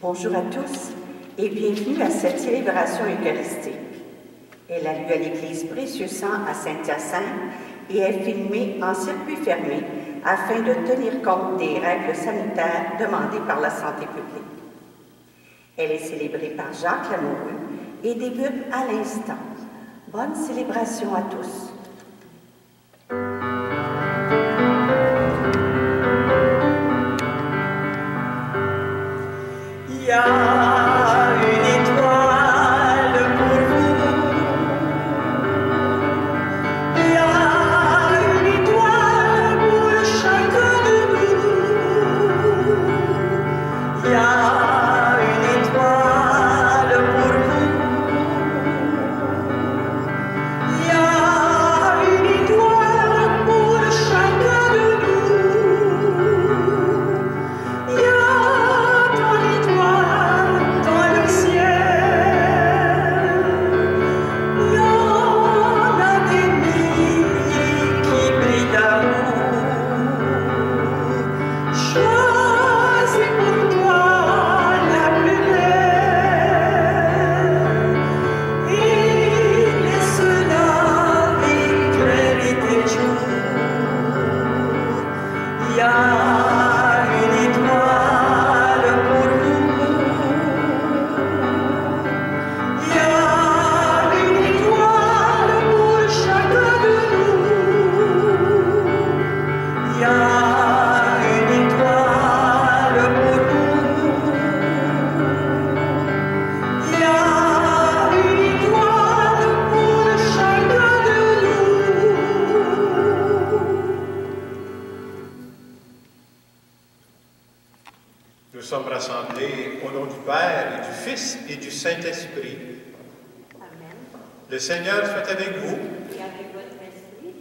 Bonjour à tous et bienvenue à cette célébration eucharistique. Elle a lieu à l'église Précieux-Sang à Saint-Hyacinthe et est filmée en circuit fermé afin de tenir compte des règles sanitaires demandées par la santé publique. Elle est célébrée par Jacques Lamoureux et débute à l'instant. Bonne célébration à tous. Il y a une étoile pour vous. Il y a une étoile pour chacun de nous. Il y a une étoile pour vous. Il y a une étoile pour chacun de nous. Il y a ton étoile dans le ciel. Il y en a des milliers qui brillent d'amour. Choisis pour toi la plus belle et laisse-la éclairer tes jours. Il y a une étoile pour vous. Il y a une étoile pour chacun de nous. Il y a une étoile pour vous. Il y a une étoile pour chacun de nous. Nous sommes rassemblés au nom du Père et du Fils et du Saint-Esprit. Amen. Le Seigneur soit avec vous. Et avec votre esprit.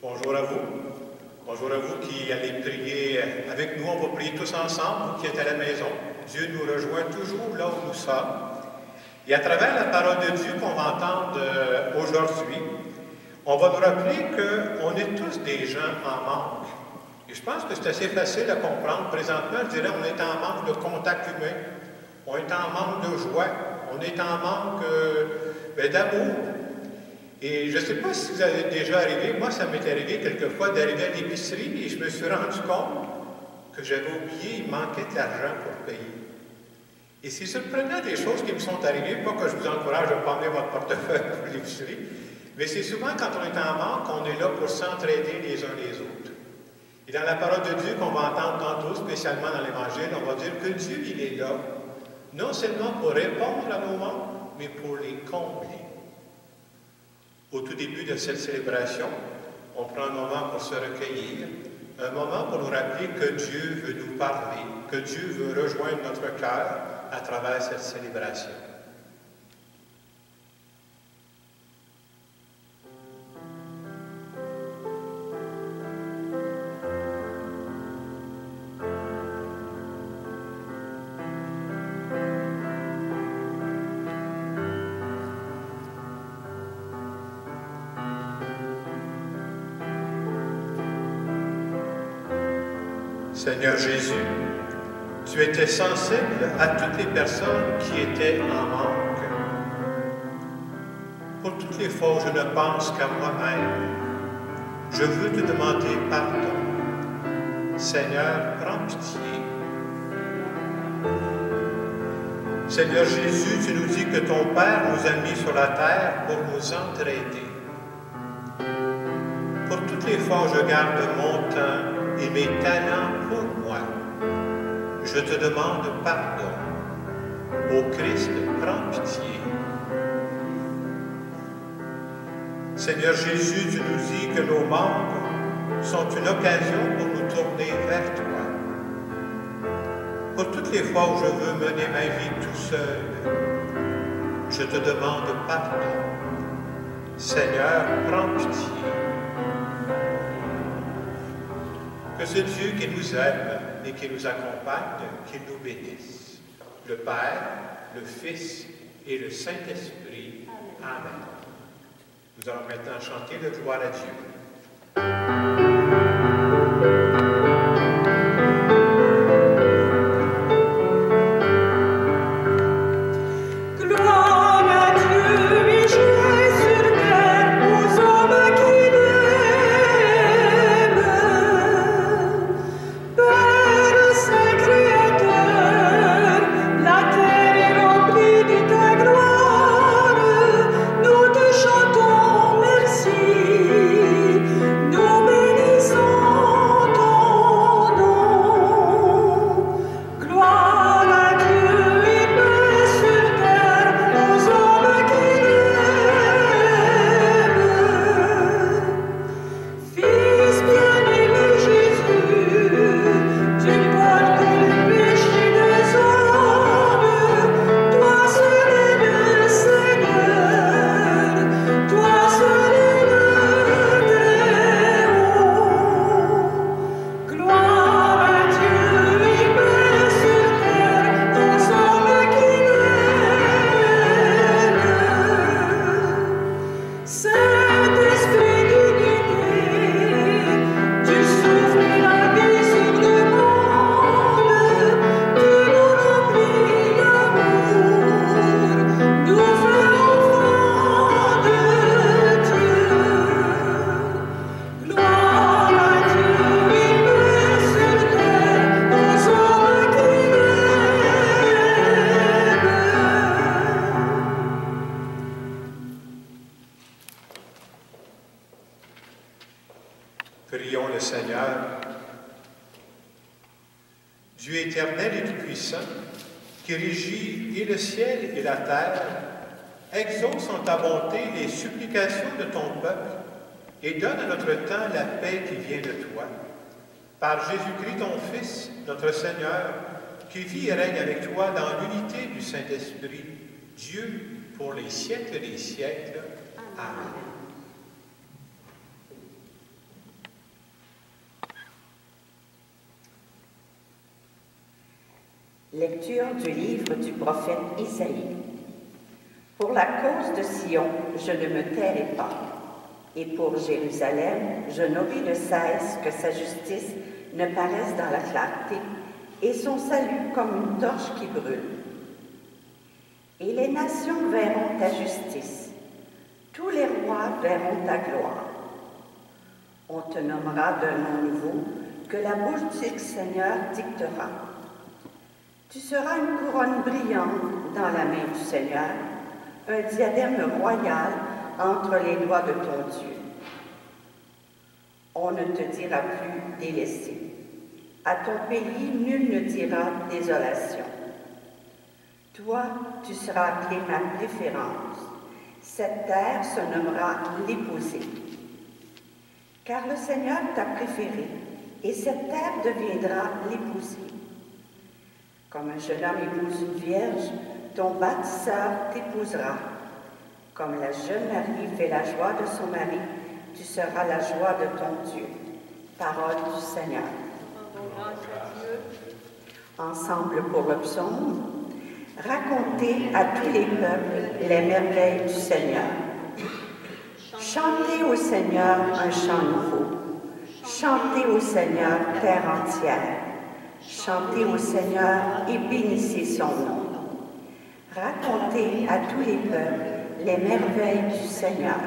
Bonjour à vous. Bonjour à vous qui allez prier avec nous. On va prier tous ensemble, vous qui êtes à la maison. Dieu nous rejoint toujours là où nous sommes. Et à travers la parole de Dieu qu'on va entendre aujourd'hui, on va nous rappeler qu'on est tous des gens en manque. Et je pense que c'est assez facile à comprendre. Présentement, je dirais, on est en manque de contact humain, on est en manque de joie, on est en manque d'amour. Et je ne sais pas si vous avez déjà arrivé, moi ça m'est arrivé quelquefois d'arriver à l'épicerie et je me suis rendu compte que j'avais oublié, il manquait de l'argent pour payer. Et c'est surprenant des choses qui me sont arrivées, pas que je vous encourage à prendre votre portefeuille pour l'épicerie, mais c'est souvent quand on est en manque qu'on est là pour s'entraider les uns les autres. Et dans la parole de Dieu qu'on va entendre tantôt, spécialement dans l'Évangile, on va dire que Dieu, il est là, non seulement pour répondre à nos manques, mais pour les combler. Au tout début de cette célébration, on prend un moment pour se recueillir, un moment pour nous rappeler que Dieu veut nous parler, que Dieu veut rejoindre notre cœur à travers cette célébration. Seigneur Jésus, tu étais sensible à toutes les personnes qui étaient en manque. Pour toutes les fois où je ne pense qu'à moi-même, je veux te demander pardon. Seigneur, prends pitié. Seigneur Jésus, tu nous dis que ton Père nous a mis sur la terre pour nous entraider. Pour toutes les fois où je garde mon temps et mes talents pour moi, je te demande pardon. Ô Christ, prends pitié. Seigneur Jésus, tu nous dis que nos manques sont une occasion pour nous tourner vers toi. Pour toutes les fois où je veux mener ma vie tout seul, je te demande pardon. Seigneur, prends pitié. Que ce Dieu qui nous aime et qui nous accompagne, qu'il nous bénisse. Le Père, le Fils et le Saint-Esprit. Amen. Nous allons maintenant chanter le gloire à Dieu. Tout-Puissant, qui régit et le ciel et la terre, exauce en ta bonté les supplications de ton peuple et donne à notre temps la paix qui vient de toi. Par Jésus-Christ, ton Fils, notre Seigneur, qui vit et règne avec toi dans l'unité du Saint-Esprit, Dieu pour les siècles des siècles. Amen. Lecture du livre du prophète Isaïe. Pour la cause de Sion, je ne me tairai pas, et pour Jérusalem, je n'aurai de cesse que sa justice ne paraisse dans la clarté, et son salut comme une torche qui brûle. Et les nations verront ta justice, tous les rois verront ta gloire. On te nommera d'un nom nouveau que la bouche du Seigneur dictera. Tu seras une couronne brillante dans la main du Seigneur, un diadème royal entre les doigts de ton Dieu. On ne te dira plus délaissé. À ton pays, nul ne dira désolation. Toi, tu seras appelé ma préférence. Cette terre se nommera l'épousée. Car le Seigneur t'a préféré, et cette terre deviendra l'épousée. Comme un jeune homme épouse une vierge, ton bâtisseur t'épousera. Comme la jeune mariée fait la joie de son mari, tu seras la joie de ton Dieu. Parole du Seigneur. Ensemble pour le psaume, racontez à tous les peuples les merveilles du Seigneur. Chantez au Seigneur un chant nouveau. Chantez au Seigneur terre entière. Chantez au Seigneur et bénissez son nom. Racontez à tous les peuples les merveilles du Seigneur.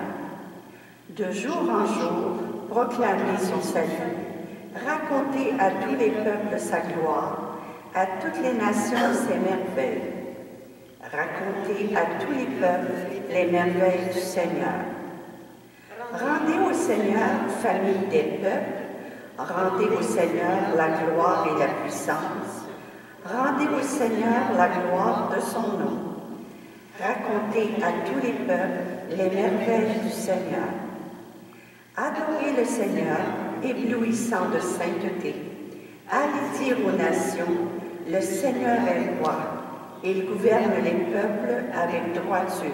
De jour en jour, proclamez son salut. Racontez à tous les peuples sa gloire, à toutes les nations ses merveilles. Racontez à tous les peuples les merveilles du Seigneur. Rendez au Seigneur, famille des peuples, rendez au Seigneur la gloire et la puissance. Rendez au Seigneur la gloire de son nom. Racontez à tous les peuples les merveilles du Seigneur. Adorez le Seigneur, éblouissant de sainteté. Allez dire aux nations, le Seigneur est roi. Il gouverne les peuples avec droiture.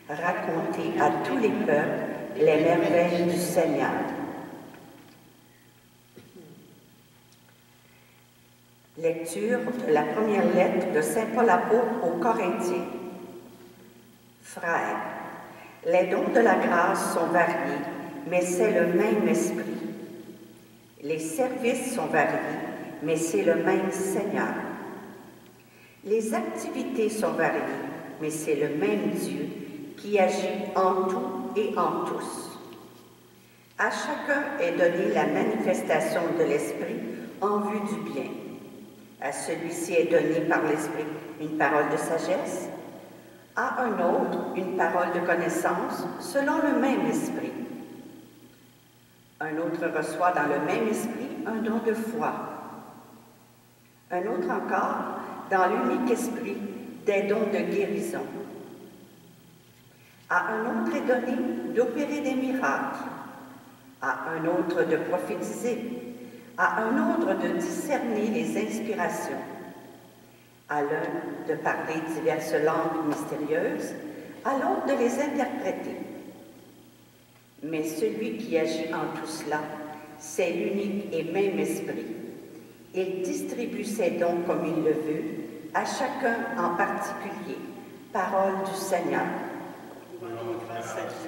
Racontez à tous les peuples les merveilles du Seigneur. Lecture de la première lettre de saint Paul apôtre aux Corinthiens. Frères, les dons de la grâce sont variés, mais c'est le même esprit. Les services sont variés, mais c'est le même Seigneur. Les activités sont variées, mais c'est le même Dieu qui agit en tout et en tous. À chacun est donnée la manifestation de l'Esprit en vue du bien. À celui-ci est donné par l'Esprit une parole de sagesse, à un autre une parole de connaissance selon le même Esprit. Un autre reçoit dans le même Esprit un don de foi. Un autre encore, dans l'unique Esprit, des dons de guérison. À un autre est donné d'opérer des miracles, à un autre de prophétiser, à un autre de discerner les inspirations, à l'un de parler diverses langues mystérieuses, à l'autre de les interpréter. Mais celui qui agit en tout cela, c'est l'unique et même Esprit. Il distribue ses dons comme il le veut, à chacun en particulier. Parole du Seigneur. Alléluia.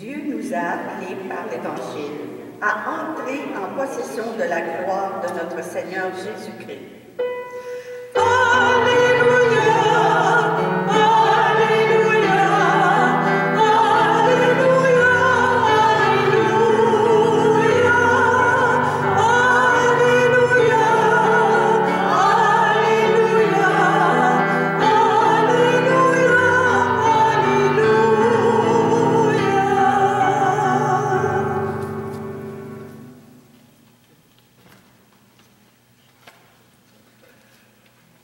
Dieu nous a appelés par l'Évangile à entrer en possession de la gloire de notre Seigneur Jésus-Christ. Alléluia, Alléluia, Alléluia, Alléluia, Alléluia,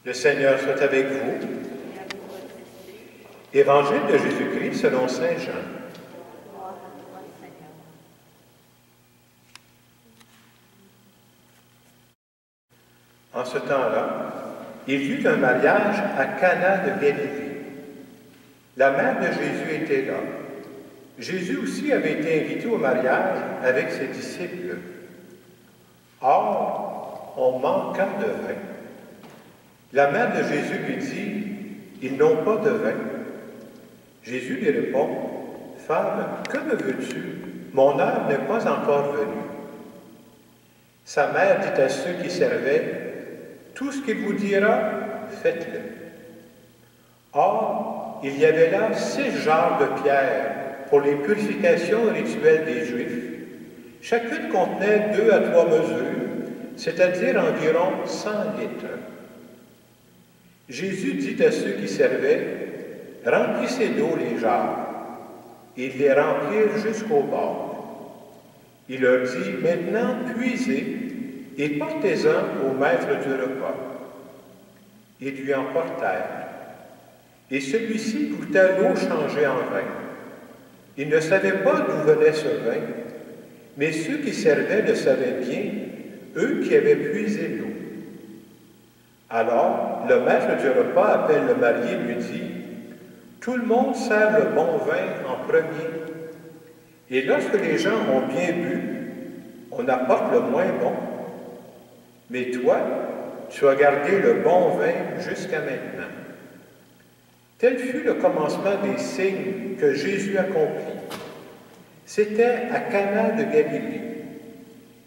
Le Seigneur soit avec vous. Évangile de Jésus-Christ selon saint Jean. En ce temps-là, il y eut un mariage à Cana de Galilée. La mère de Jésus était là. Jésus aussi avait été invité au mariage avec ses disciples. Or, on manqua de vin. La mère de Jésus lui dit, « Ils n'ont pas de vin. » Jésus lui répond, « Femme, que me veux-tu? Mon heure n'est pas encore venue. » Sa mère dit à ceux qui servaient, « Tout ce qu'il vous dira, faites-le. » Or, il y avait là 6 jarres de pierre pour les purifications rituelles des Juifs. Chacune contenait 2 à 3 mesures, c'est-à-dire environ 100 litres. Jésus dit à ceux qui servaient, « Remplissez d'eau les jarres. » Ils les remplirent jusqu'au bord. Il leur dit, « Maintenant, puisez et portez-en au maître du repas. » Ils lui en portèrent. Et celui-ci goûta l'eau changée en vin. Il ne savait pas d'où venait ce vin, mais ceux qui servaient le savaient bien, eux qui avaient puisé l'eau. Alors, le maître du repas appelle le marié et lui dit, « Tout le monde sert le bon vin en premier. Et lorsque les gens ont bien bu, on apporte le moins bon. Mais toi, tu as gardé le bon vin jusqu'à maintenant. » Tel fut le commencement des signes que Jésus accomplit. C'était à Cana de Galilée.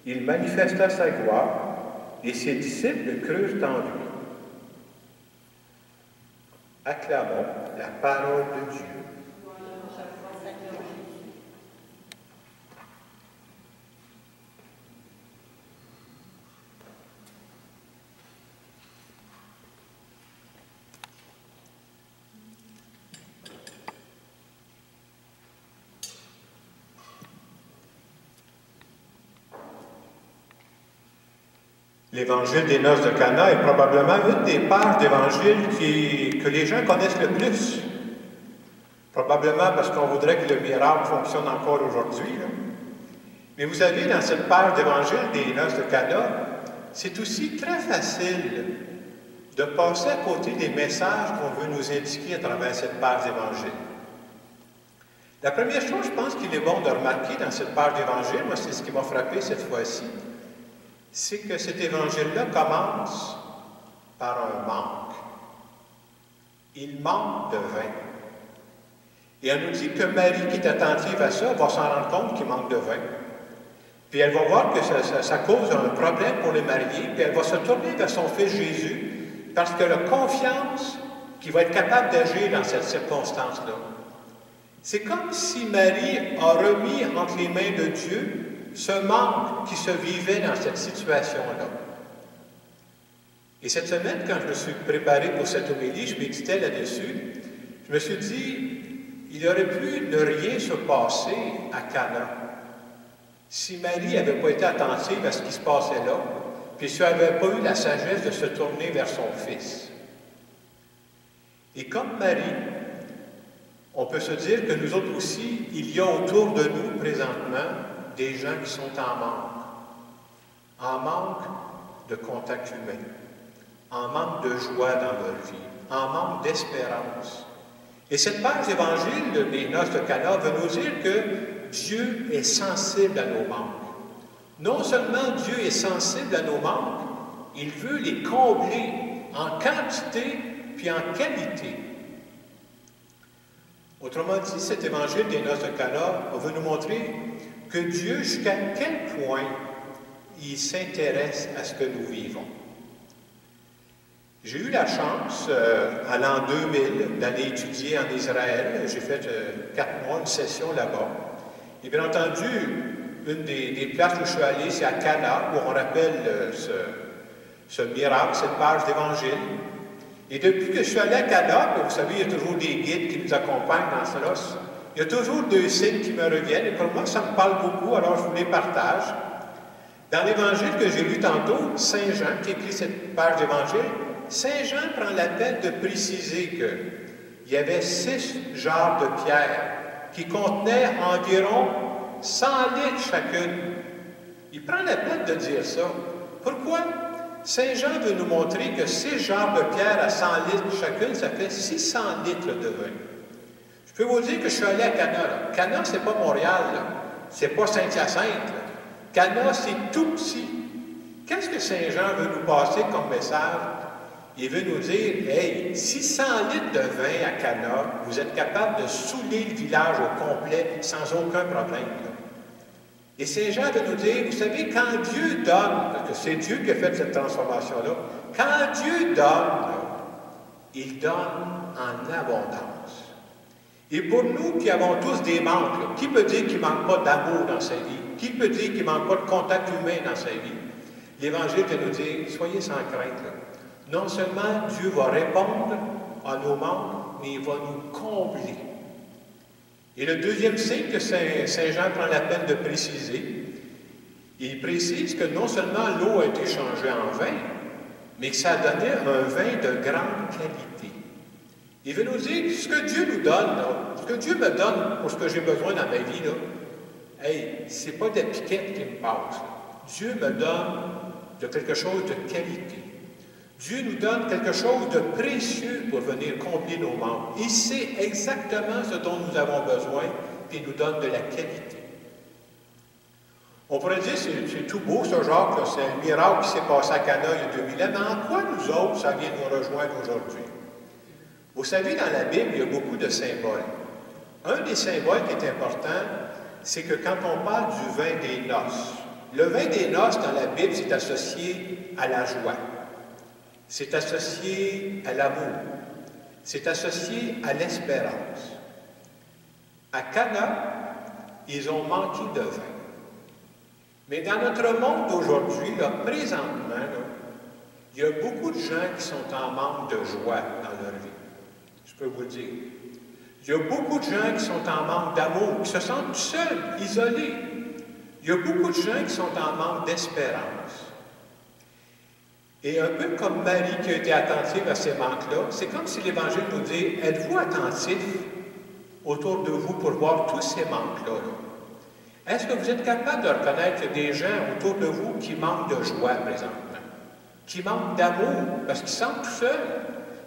Il manifesta sa gloire et ses disciples crurent en lui. Acclamons la parole de Dieu. L'évangile des noces de Cana est probablement une des pages d'évangile que les gens connaissent le plus. Probablement parce qu'on voudrait que le miracle fonctionne encore aujourd'hui. Mais vous savez, dans cette page d'évangile des noces de Cana, c'est aussi très facile de passer à côté des messages qu'on veut nous indiquer à travers cette page d'évangile. La première chose, je pense qu'il est bon de remarquer dans cette page d'évangile, moi c'est ce qui m'a frappé cette fois-ci, c'est que cet évangile-là commence par un manque. Il manque de vin. Et on nous dit que Marie, qui est attentive à ça, va s'en rendre compte qu'il manque de vin. Puis elle va voir que ça cause un problème pour les mariés, puis elle va se tourner vers son fils Jésus, parce qu'elle a confiance qu'il va être capable d'agir dans cette circonstance-là. C'est comme si Marie a remis entre les mains de Dieu ce manque qui se vivait dans cette situation-là. Et cette semaine, quand je me suis préparé pour cette homélie, je méditais là-dessus, je me suis dit, il aurait pu ne rien se passer à Cana si Marie n'avait pas été attentive à ce qui se passait là, puis si elle n'avait pas eu la sagesse de se tourner vers son fils. Et comme Marie, on peut se dire que nous autres aussi, il y a autour de nous présentement des gens qui sont en manque de contact humain, en manque de joie dans leur vie, en manque d'espérance. Et cette page d'évangile des noces de Cana veut nous dire que Dieu est sensible à nos manques. Non seulement Dieu est sensible à nos manques, il veut les combler en quantité puis en qualité. Autrement dit, cet évangile des noces de Cana veut nous montrer que Dieu, jusqu'à quel point il s'intéresse à ce que nous vivons. J'ai eu la chance, à l'an 2000, d'aller étudier en Israël. J'ai fait 4 mois, une session là-bas. Et bien entendu, une des places où je suis allé, c'est à Cana, où on rappelle ce miracle, cette page d'Évangile. Et depuis que je suis allé à Cana, vous savez, il y a toujours des guides qui nous accompagnent dans cela. Il y a toujours 2 signes qui me reviennent, et pour moi, ça me parle beaucoup, alors je vous les partage. Dans l'Évangile que j'ai lu tantôt, Saint Jean, qui écrit cette page d'Évangile, Saint Jean prend la peine de préciser qu'il y avait 6 jarres de pierre qui contenaient environ 100 litres chacune. Il prend la peine de dire ça. Pourquoi? Saint Jean veut nous montrer que 6 jarres de pierre à 100 litres chacune, ça fait 600 litres de vin. Je peux vous dire que je suis allé à Cana. Cana, c'est pas Montréal, c'est pas Saint-Hyacinthe. Cana, c'est tout petit. Qu'est-ce que Saint Jean veut nous passer comme message? Il veut nous dire, hey, 600 litres de vin à Cana, vous êtes capable de saouler le village au complet sans aucun problème. Là. Et Saint Jean veut nous dire, vous savez, quand Dieu donne, parce que c'est Dieu qui a fait cette transformation-là, quand Dieu donne, il donne en abondance. Et pour nous qui avons tous des manques, là, qui peut dire qu'il ne manque pas d'amour dans sa vie? Qui peut dire qu'il ne manque pas de contact humain dans sa vie? L'Évangile veut nous dire, soyez sans crainte. Là. Non seulement Dieu va répondre à nos manques, mais il va nous combler. Et le deuxième signe que Saint Jean prend la peine de préciser, il précise que non seulement l'eau a été changée en vin, mais que ça a donné un vin de grande qualité. Il veut nous dire ce que Dieu nous donne, là, ce que Dieu me donne pour ce que j'ai besoin dans ma vie, là, hey, c'est pas des piquettes qui me passent. Là. Dieu me donne de quelque chose de qualité. Dieu nous donne quelque chose de précieux pour venir combler nos manques. Il sait exactement ce dont nous avons besoin et il nous donne de la qualité. On pourrait dire, c'est tout beau ce Jacques, c'est un miracle qui s'est passé à Cana il y a 2000 ans, mais en quoi nous autres, ça vient nous rejoindre aujourd'hui? Vous savez, dans la Bible, il y a beaucoup de symboles. Un des symboles qui est important, c'est que quand on parle du vin des noces, le vin des noces dans la Bible, c'est associé à la joie. C'est associé à l'amour. C'est associé à l'espérance. À Cana, ils ont manqué de vin. Mais dans notre monde d'aujourd'hui, là, présentement, là, il y a beaucoup de gens qui sont en manque de joie dans leur vie. Je peux vous le dire. Il y a beaucoup de gens qui sont en manque d'amour, qui se sentent seuls, isolés. Il y a beaucoup de gens qui sont en manque d'espérance. Et un peu comme Marie qui a été attentive à ces manques-là, c'est comme si l'Évangile nous dit, êtes-vous attentifs autour de vous pour voir tous ces manques-là? Là? Est-ce que vous êtes capable de reconnaître des gens autour de vous qui manquent de joie présentement, qui manquent d'amour parce qu'ils sont tout seuls,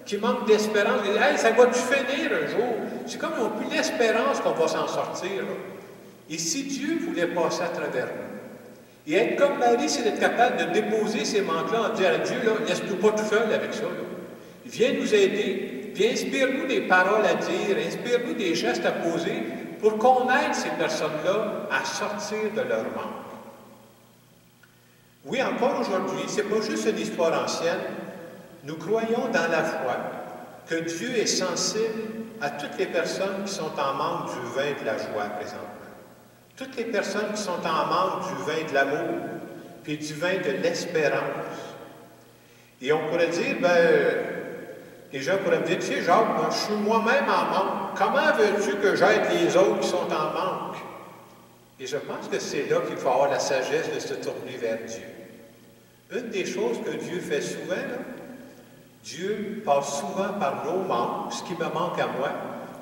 qui manquent d'espérance, ils disent, hey, ça va-tu finir un jour? C'est comme ils n'ont plus l'espérance qu'on va s'en sortir. Là. Et si Dieu voulait passer à travers nous, et être comme Marie, c'est d'être capable de déposer ces manques-là en disant à Dieu, là, laisse-nous pas tout seul avec ça. Là. Viens nous aider, viens inspire-nous des paroles à dire, inspire-nous des gestes à poser pour qu'on aide ces personnes-là à sortir de leur manque. Oui, encore aujourd'hui, ce n'est pas juste une histoire ancienne. Nous croyons dans la foi que Dieu est sensible à toutes les personnes qui sont en manque du vin de la joie présentement. Toutes les personnes qui sont en manque du vin de l'amour, puis du vin de l'espérance. Et on pourrait dire, les gens pourraient me dire, tu sais, Jacques, moi, je suis moi-même en manque. Comment veux-tu que j'aide les autres qui sont en manque? Et je pense que c'est là qu'il faut avoir la sagesse de se tourner vers Dieu. Une des choses que Dieu fait souvent, là, Dieu passe souvent par nos manques, ce qui me manque à moi,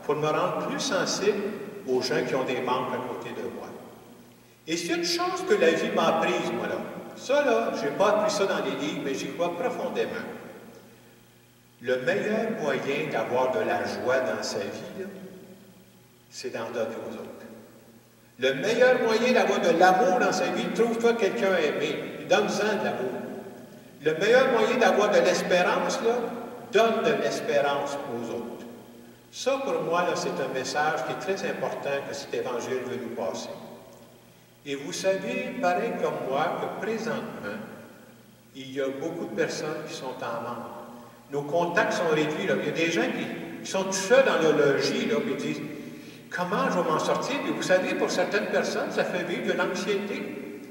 pour me rendre plus sensible aux gens qui ont des manques à côté de moi. Et c'est une chance que la vie m'a prise, moi, là. Ça, là, je n'ai pas appris ça dans les livres, mais j'y crois profondément. Le meilleur moyen d'avoir de la joie dans sa vie, là, c'est d'en donner aux autres. Le meilleur moyen d'avoir de l'amour dans sa vie, trouve-toi quelqu'un à aimer, donne-en de l'amour. Le meilleur moyen d'avoir de l'espérance, là, donne de l'espérance aux autres. Ça, pour moi, là, c'est un message qui est très important que cet évangile veut nous passer. Et vous savez, pareil comme moi, que présentement, il y a beaucoup de personnes qui sont en manque. Nos contacts sont réduits. Là. Il y a des gens qui sont tout seuls dans leur logis, là, et disent « Comment je vais m'en sortir? » Et vous savez, pour certaines personnes, ça fait vivre de l'anxiété.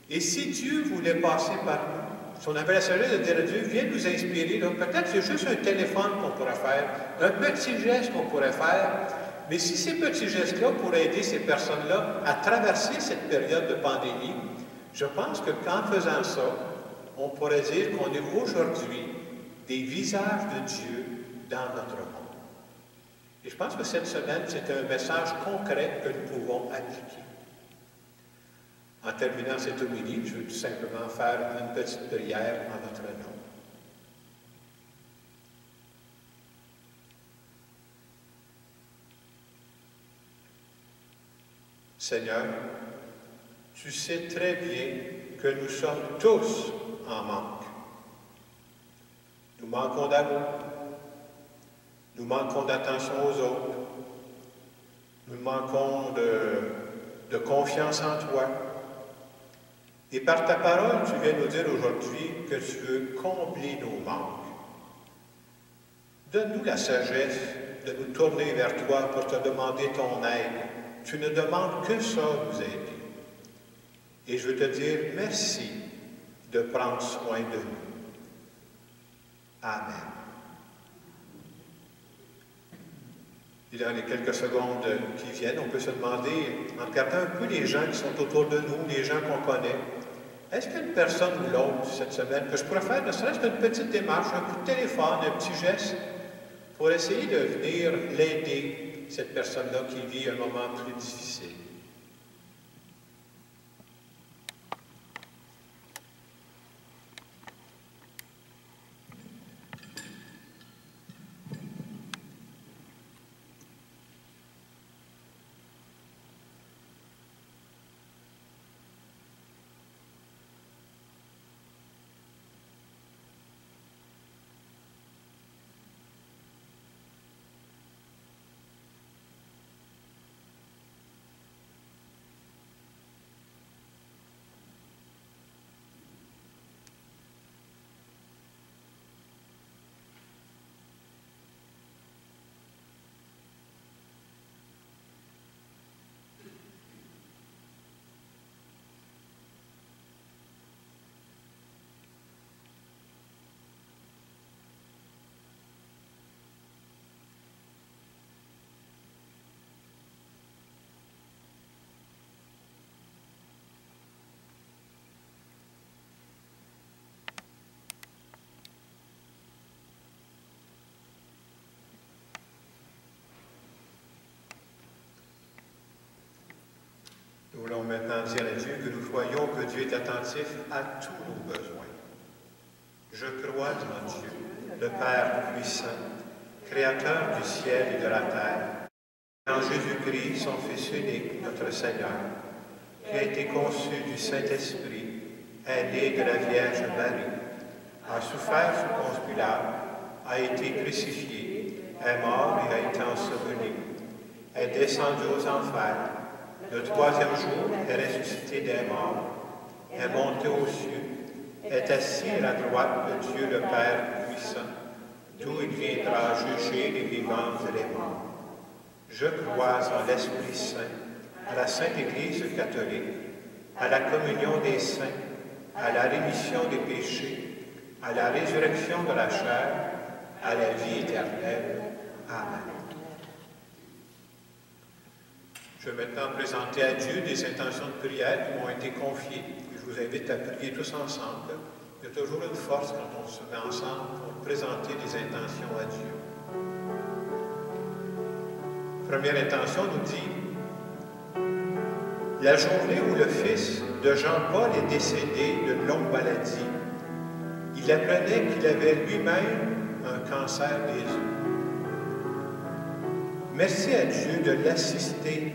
Et si Dieu voulait passer par nous, si on avait la sagesse de dire à Dieu, viens nous inspirer, peut-être c'est juste un téléphone qu'on pourrait faire, un petit geste qu'on pourrait faire, mais si ces petits gestes-là pourraient aider ces personnes-là à traverser cette période de pandémie, je pense que qu'en faisant ça, on pourrait dire qu'on est aujourd'hui des visages de Dieu dans notre monde. Et je pense que cette semaine, c'est un message concret que nous pouvons appliquer. En terminant cette homélie, je veux tout simplement faire une petite prière en notre nom. Seigneur, tu sais très bien que nous sommes tous en manque. Nous manquons d'amour, nous manquons d'attention aux autres, nous manquons de confiance en toi. Et par ta parole, tu viens nous dire aujourd'hui que tu veux combler nos manques. Donne-nous la sagesse de nous tourner vers toi pour te demander ton aide. Tu ne demandes que ça, nous aider. Et je veux te dire merci de prendre soin de nous. Amen. Et dans les quelques secondes qui viennent, on peut se demander, en regardant un peu les gens qui sont autour de nous, les gens qu'on connaît, est-ce qu'il y a une personne ou l'autre cette semaine que je pourrais faire, ne serait-ce qu'une petite démarche, un coup de téléphone, un petit geste, pour essayer de venir l'aider, cette personne-là qui vit un moment plus difficile? Nous voulons maintenant dire à Dieu que nous croyons que Dieu est attentif à tous nos besoins. Je crois en Dieu, le Père puissant, Créateur du ciel et de la terre, en Jésus-Christ, son Fils unique, notre Seigneur, qui a été conçu du Saint-Esprit, est né de la Vierge Marie, a souffert sous Ponce Pilate, a été crucifié, est mort et a été enseveli, est descendu aux enfers. Le troisième jour est ressuscité des morts, est monté aux cieux, est assis à la droite de Dieu le Père puissant, d'où il viendra juger les vivants et les morts. Je crois en l'Esprit Saint, à la Sainte Église catholique, à la communion des saints, à la rémission des péchés, à la résurrection de la chair, à la vie éternelle. Amen. Je vais maintenant présenter à Dieu des intentions de prière qui m'ont été confiées. Je vous invite à prier tous ensemble. Il y a toujours une force quand on se met ensemble pour présenter des intentions à Dieu. Première intention nous dit « La journée où le fils de Jean-Paul est décédé d'une longue maladie, il apprenait qu'il avait lui-même un cancer des os. Merci à Dieu de l'assister,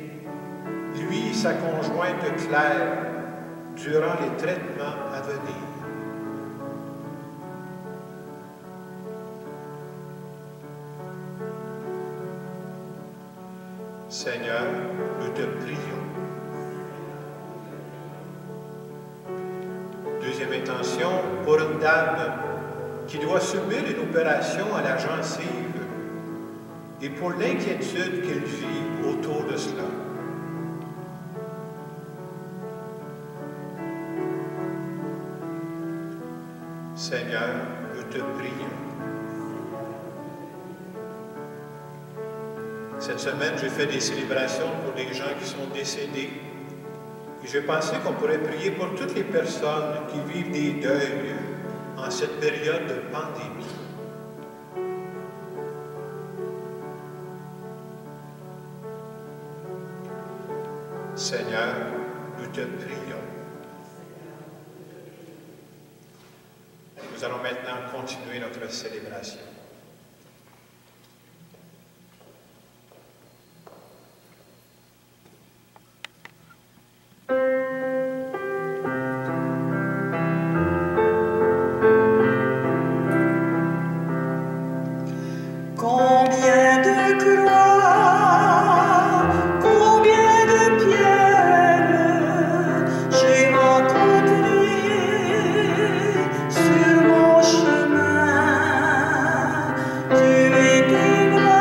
lui et sa conjointe Claire, durant les traitements à venir. Seigneur, nous te prions. Deuxième intention, pour une dame qui doit subir une opération à la gencive et pour l'inquiétude qu'elle vit autour de cela. Seigneur, nous te prions. Cette semaine, j'ai fait des célébrations pour les gens qui sont décédés. Et j'ai pensé qu'on pourrait prier pour toutes les personnes qui vivent des deuils en cette période de pandémie. Seigneur, nous te prions. Nous allons maintenant continuer notre célébration. Combien de croix, combien de pierres j'ai rencontrées sur mon chemin. Tu étais là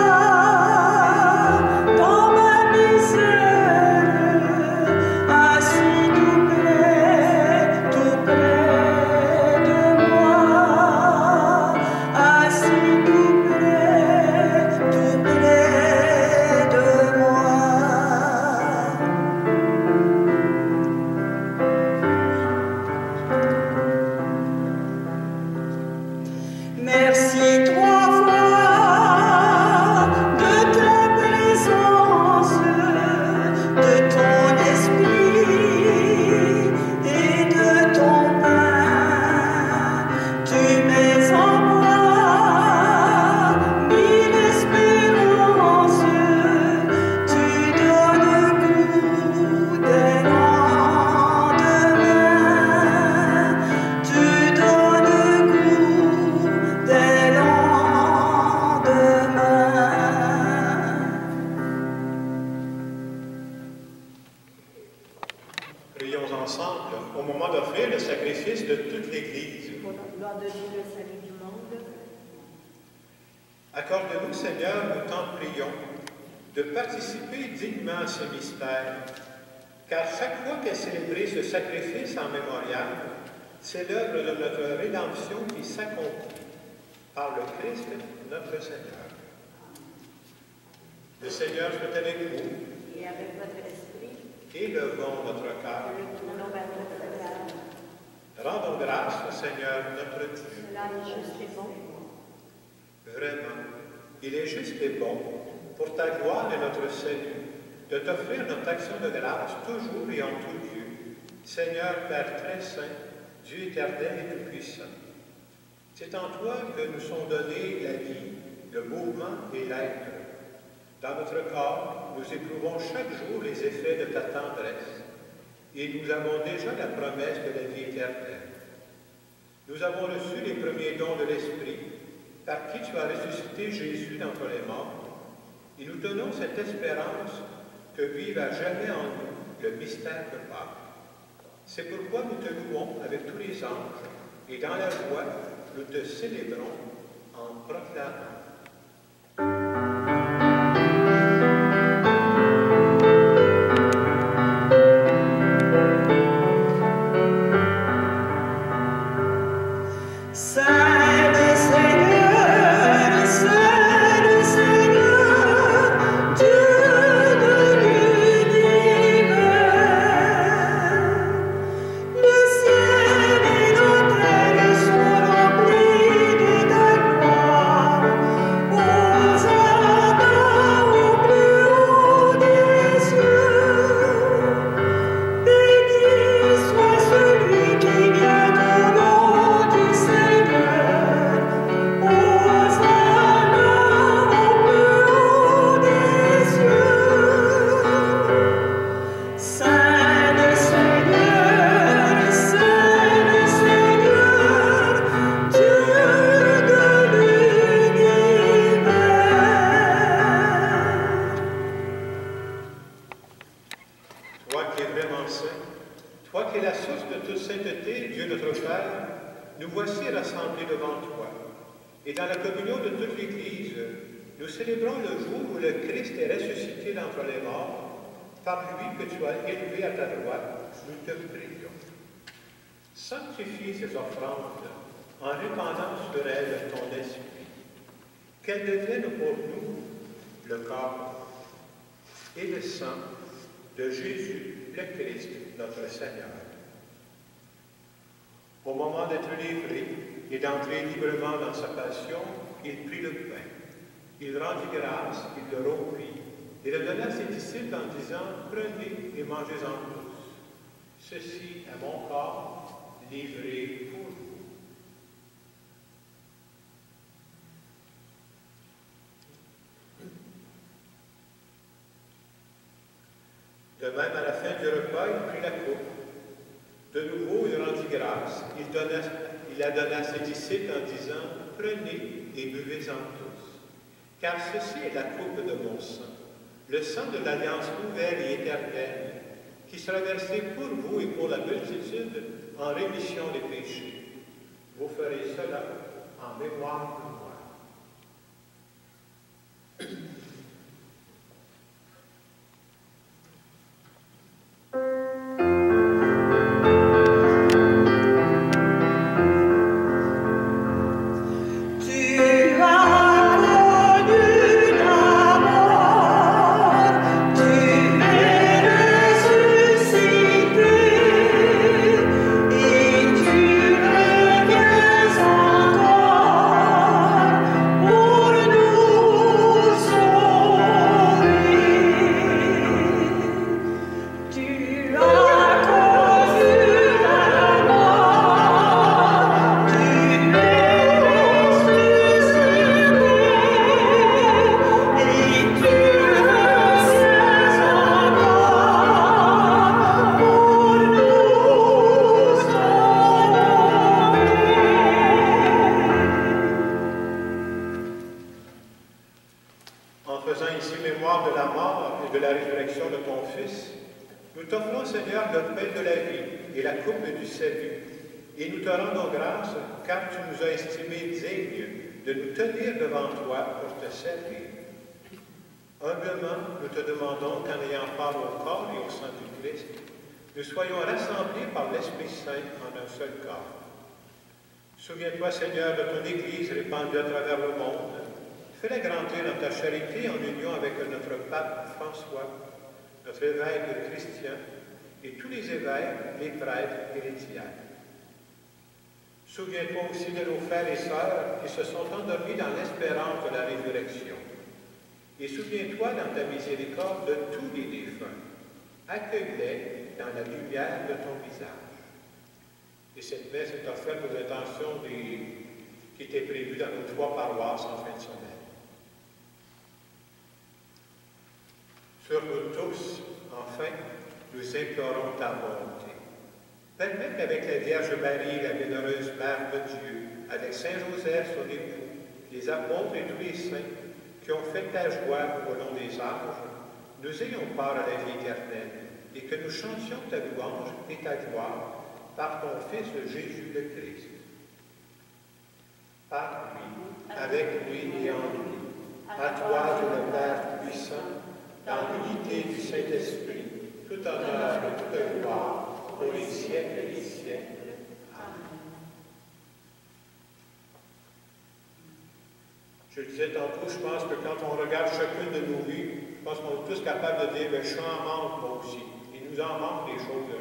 dans ma misère, assis tout près de moi, assis tout près de moi. Merci trois fois de ta présence, de ton esprit et de ton pain. Tu mets en moi mille espérances, tu donnes goût des lendemains, tu donnes goût des lendemains. Prions ensemble au moment d'offrir le sacrifice de toute l'Église. Pour la gloire de Dieu, le salut du monde. Accorde-nous, Seigneur, nous t'en prions, de participer dignement à ce mystère, car chaque fois qu'est célébré ce sacrifice en mémorial, c'est l'œuvre de notre rédemption qui s'accomplit par le Christ, notre Seigneur. Le Seigneur soit avec vous, Et avec votre esprit, élevons notre cœur. le tournons vers votre cœur. Rendons grâce au Seigneur notre Dieu. Cela est juste et bon. Vraiment, il est juste et bon, pour ta gloire et notre salut, de t'offrir notre action de grâce toujours et en tout lieu. Seigneur Père très saint, Dieu éternel et tout-puissant. C'est en toi que nous sont donnés la vie, le mouvement et l'être. Dans notre corps, nous éprouvons chaque jour les effets de ta tendresse, et nous avons déjà la promesse de la vie éternelle. Nous avons reçu les premiers dons de l'Esprit, par qui tu as ressuscité Jésus d'entre les morts, et nous tenons cette espérance que vive à jamais en nous le mystère de Pâques. C'est pourquoi nous te louons avec tous les anges, et dans la joie, nous te célébrons en proclamant. Saint le Seigneur, Dieu de l'univers. Le ciel et la terre sont remplis de ta gloire. Hosanna. sacrement saint, toi qui es la source de toute sainteté, Dieu notre Père, nous voici rassemblés devant toi. Et dans la communion de toute l'Église, nous célébrons le jour où le Christ est ressuscité d'entre les morts, par lui que tu as élevé à ta droite, nous te prions. Sanctifie ces offrandes en répandant sur elles ton esprit, qu'elles deviennent pour nous le corps et le sang de Jésus, le Christ, notre Seigneur. Au moment d'être livré et d'entrer librement dans sa passion, il prit le pain. Il rendit grâce, il le rompit, et le donna à ses disciples en disant, « Prenez et mangez-en tous. Ceci est mon corps livré pour vous. » De même, à la fin du repas, il prit la coupe. De nouveau, il rendit grâce. Il la donna à ses disciples en disant, « Prenez et buvez-en tous. Car ceci est la coupe de mon sang, le sang de l'alliance nouvelle et éternelle, qui sera versé pour vous et pour la multitude en rémission des péchés. Vous ferez cela en mémoire de moi. » Nous soyons rassemblés par l'Esprit Saint en un seul corps. Souviens-toi, Seigneur, de ton Église répandue à travers le monde. Fais-la grandir dans ta charité en union avec notre pape François, notre évêque Christian et tous les évêques, les prêtres et les diacres. Souviens-toi aussi de nos frères et sœurs qui se sont endormis dans l'espérance de la résurrection. Et souviens-toi dans ta miséricorde de tous les défunts. Accueille-les dans la lumière de ton visage. Et cette messe est offerte aux intentions qui étaient prévues dans nos 3 paroisses en fin de semaine. Sur nous tous, enfin, nous implorons ta bonté. Permets qu'avec la Vierge Marie, la bienheureuse Mère de Dieu, avec Saint Joseph, son époux, les apôtres et tous les saints qui ont fait ta joie au long des âges, nous ayons part à la vie éternelle, et que nous chantions ta louange et ta gloire par ton Fils Jésus le Christ. Par lui, avec lui et en lui, à toi, Dieu le Père puissant, dans l'unité du Saint-Esprit, tout honneur et toute gloire, pour les siècles et les siècles. Amen. Je disais tantôt, je pense que quand on regarde chacune de nos vies, je pense qu'on est tous capables de dire, je suis en manque moi aussi. Il nous en manque des choses.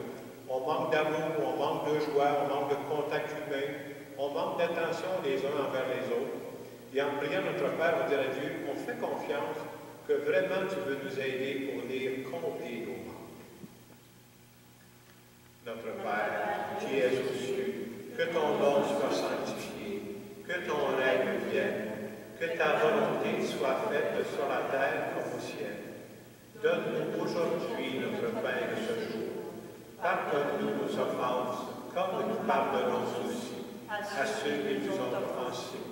On manque d'amour, on manque de joie, on manque de contact humain, on manque d'attention les uns envers les autres. Et en priant notre Père, on dit à Dieu, on fait confiance que vraiment tu veux nous aider pour venir combler nos manques. Notre Père, qui es aux cieux, que ton nom soit sanctifié, que ton règne vienne, que ta volonté soit faite sur la terre comme au ciel. Donne-nous aujourd'hui notre pain de ce jour. Pardonne-nous nos offenses, comme nous pardonnons aussi à ceux qui nous ont offensés.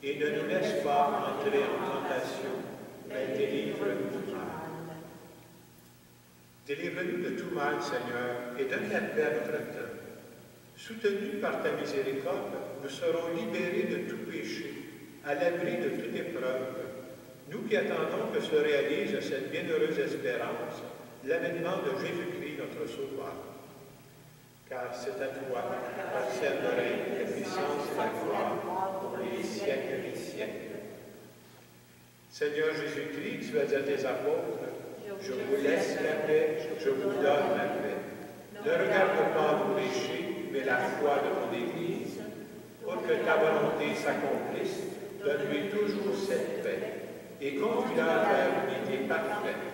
Et ne nous laisse pas entrer en tentation, mais délivre-nous du mal. Délivre-nous de tout mal, Seigneur, et donne la paix à notre temps. Soutenus par ta miséricorde, nous serons libérés de tout péché, à l'abri de toute épreuve. Nous qui attendons que se réalise cette bienheureuse espérance, l'avènement de Jésus-Christ, notre Sauveur. Car c'est à toi qu'appartiennent le règne, la puissance et la gloire pour les siècles des siècles. Seigneur Jésus-Christ, tu as dit à tes apôtres, je vous laisse la paix, je vous donne la paix. Ne regarde pas vos péchés, mais la foi de ton Église. Pour que ta volonté s'accomplisse, donne-lui toujours cette paix et conduis-la vers l'unité parfaite,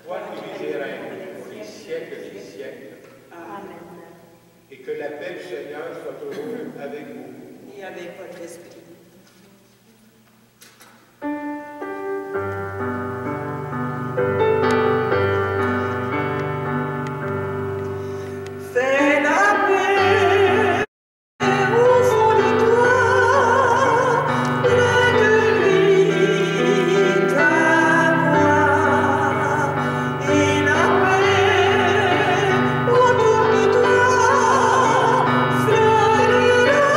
toi qui vis et règnes pour les siècles des siècles. Amen. Et que la paix du Seigneur soit toujours avec vous. Et avec votre esprit. Fais la paix au fond de toi, près de lui ta voix, et la paix autour de toi fleurira.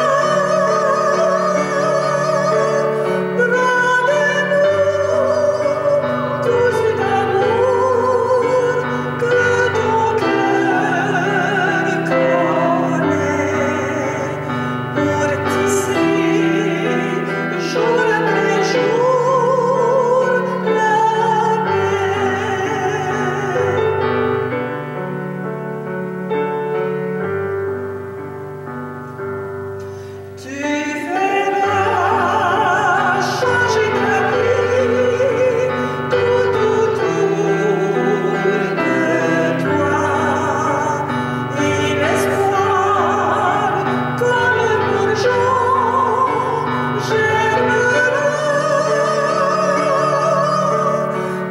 Tous d'amour que ton cœur connaît, pour tisser jour après jour la paix. Tu feras changer ta vie tout autour de toi, et l'espoir comme un bourgeon germera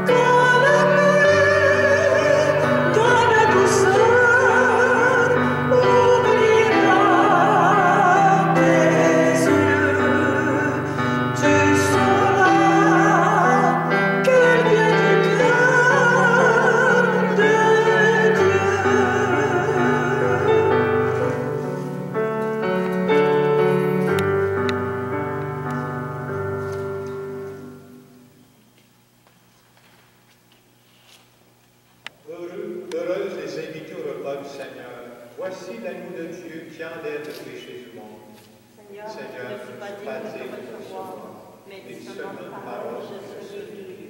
quand la paix dans la douceur ouvrira tes yeux. Tu sauras qu'elle vient du cœur de Dieu. Heureuses les invités au repas du Seigneur. Voici l'agneau de Dieu qui enlève le péché du monde. Seigneur, Seigneur, je ne suis pas digne de te recevoir, mais dis seulement une parole, je serai guéri.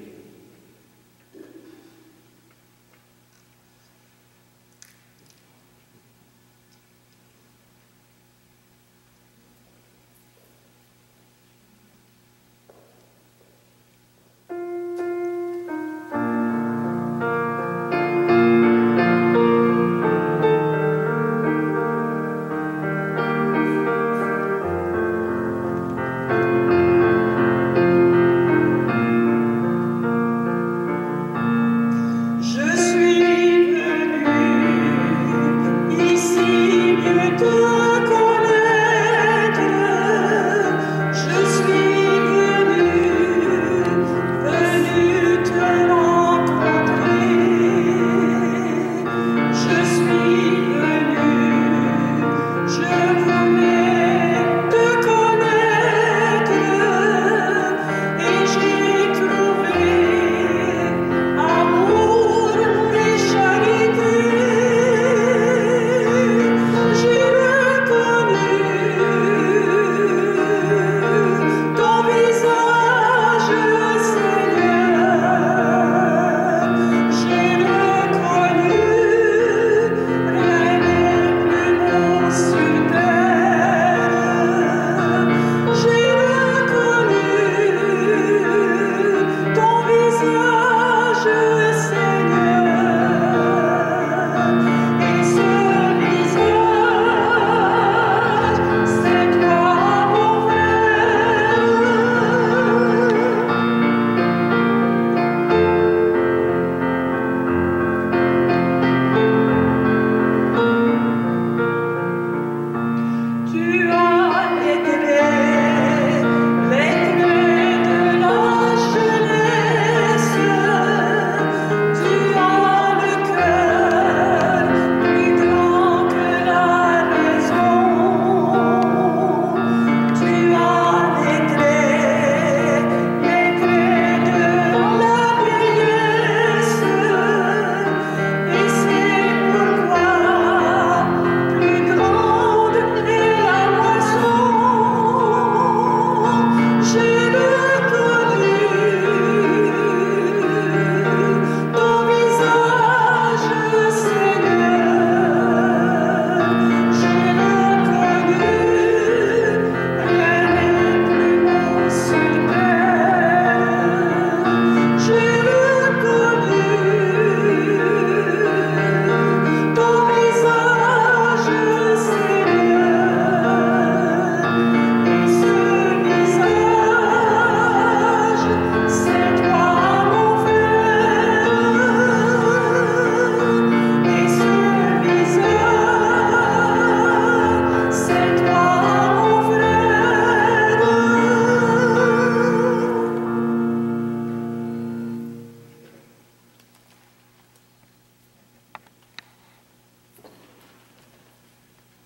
Je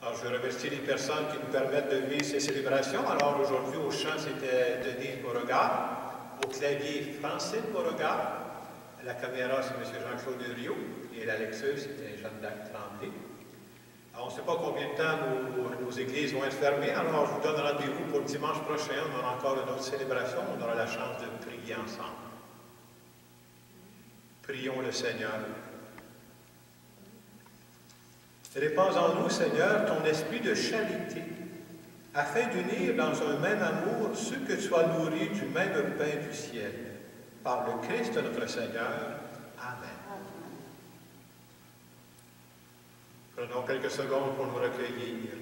Alors, je remercie les personnes qui nous permettent de vivre ces célébrations. Alors, aujourd'hui, au chant, c'était Denise Beauregard, au clavier, Francine Beauregard, à la caméra, c'est M. Jean-Claude Rio, et la lecture, c'était Jeanne-D'Arc Tremblay. Alors, on ne sait pas combien de temps nos églises vont être fermées, alors je vous donne rendez-vous pour dimanche prochain. On aura encore une autre célébration, on aura la chance de prier ensemble. Prions le Seigneur. Répands en nous, Seigneur, ton esprit de charité, afin d'unir dans un même amour ceux que tu as nourris du même pain du ciel. Par le Christ notre Seigneur. Amen. Prenons quelques secondes pour nous recueillir.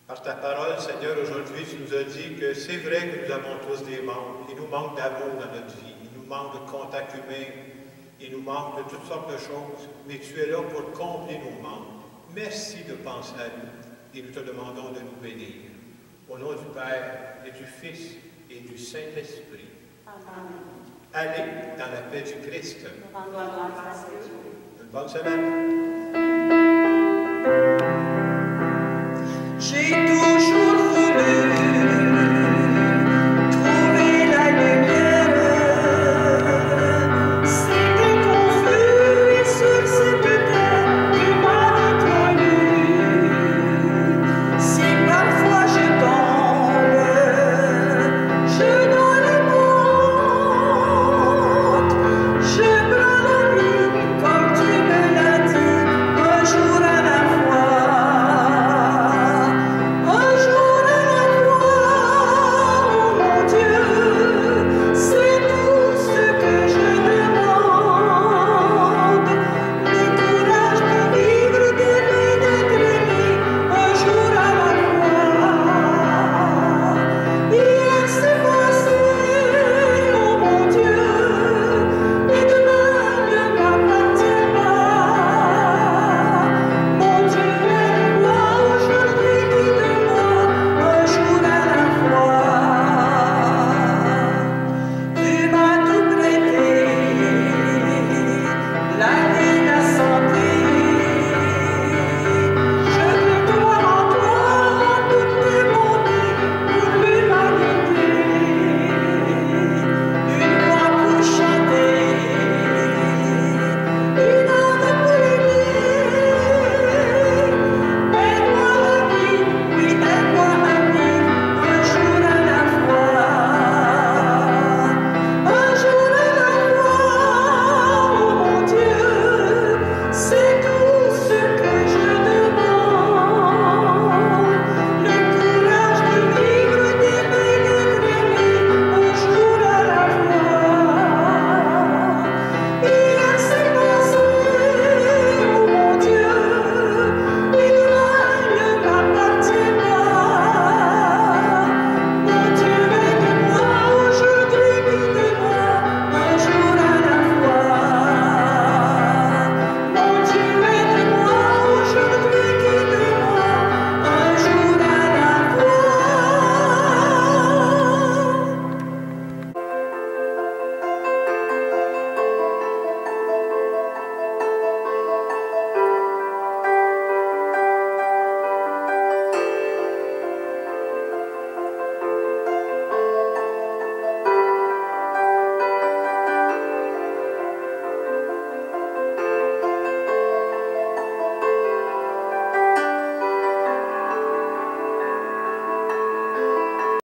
Par ta parole, Seigneur, aujourd'hui, tu nous as dit que c'est vrai que nous avons tous des manques. Il nous manque d'amour dans notre vie. Il nous manque de contact humain. Il nous manque de toutes sortes de choses. Mais tu es là pour combler nos manques. Merci de penser à nous. Et nous te demandons de nous bénir. Au nom du Père et du Fils et du Saint-Esprit. Amen. Allez dans la paix du Christ. Nous rendons grâce à Dieu. Une bonne semaine.